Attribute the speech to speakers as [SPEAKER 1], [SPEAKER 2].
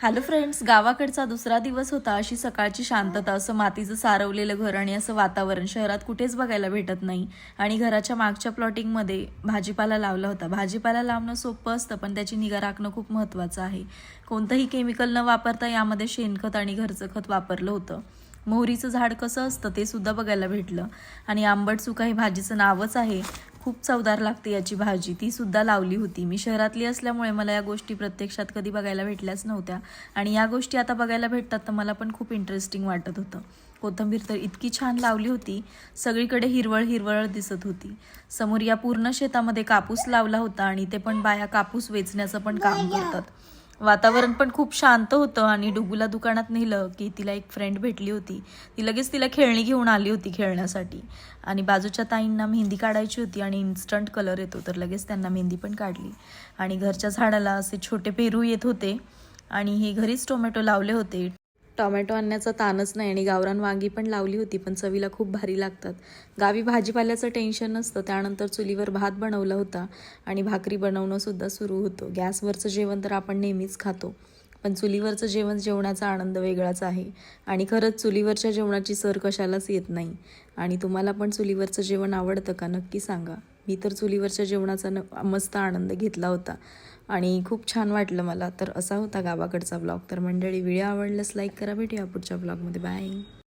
[SPEAKER 1] Hello friends, गावाकडचा दुसरा दिवस होता. अशी सकाळची शांतता, असं मातीचं सारवलेलं घर आणि असं वातावरण शहरात कुठेच बघायला भेटत नाही. आणि घराच्या मागच्या प्लॉटिंगमध्ये भाजीपाला लावला होता. भाजीपाला लावणं सोपं असतं, पण त्याची निगा राखणं खूप महत्त्वाचं आहे. कोणतंही केमिकल न वापरता यामध्ये शेणखत आणि घरचं खत वापरलं होतं. मोहरीचं झाड कसं असतं ते सुद्धा बघायला भेटलं. आणि आंबट चुका ही भाजीचं नावच आहे. खूप चवदार लागते याची भाजी, ती सुद्धा लावली होती. मी शहरातली असल्यामुळे मला या गोष्टी प्रत्यक्षात कधी बघायला भेटल्याच नव्हत्या. आणि या गोष्टी आता बघायला भेटतात तर मला पण खूप इंटरेस्टिंग वाटत होतं. कोथिंबीर तर इतकी छान लावली होती, सगळीकडे हिरवळ हिरवळ दिसत होती. समोर या पूर्ण शेतामध्ये कापूस लावला होता आणि ते पण बाया कापूस वेचण्याचं पण काम करतात. वातावरण पण खूप शांत होतं. आणि डुगूला दुकानात नेलं की तिला एक फ्रेंड भेटली होती. ती लगेच तिला खेळणी घेऊन आली होती खेळण्यासाठी. आणि बाजूच्या ताईंना मेहंदी काढायची होती आणि इन्स्टंट कलर येतो तर लगेच त्यांना मेहंदी पण काढली. आणि घरच्या झाडाला असे छोटे पेरू येत होते. आणि हे घरीच टोमॅटो लावले होते. टोमॅटो आणण्याचा ताणच नाही. आणि गावरान वांगी पण लावली होती, पण चवीला खूप भारी लागतात. गावी भाजीपाल्याचं टेन्शन नसतं. त्यानंतर चुलीवर भात बनवला होता आणि भाकरी बनवणं सुद्धा सुरू होतं. गॅसवरचं जेवण तर आपण नेहमीच खातो, पण चुलीवरचं जेवणाचा आनंद वेगळाच आहे. आणि खरंच चुलीवरच्या जेवणाची सर कशालाच येत नाही. आणि तुम्हाला पण चुलीवरचं जेवण आवडतं का, नक्की सांगा. मी तर चुलीवरच्या जेवणाचा मस्त आनंद घेतला होता आणि खूप छान वाटलं मला. तर असा होता गावाकडचा ब्लॉग. तर मंडळी, व्हिडिओ आवडल्यास लाईक करा. भेटूया पुढच्या ब्लॉगमध्ये. बाय.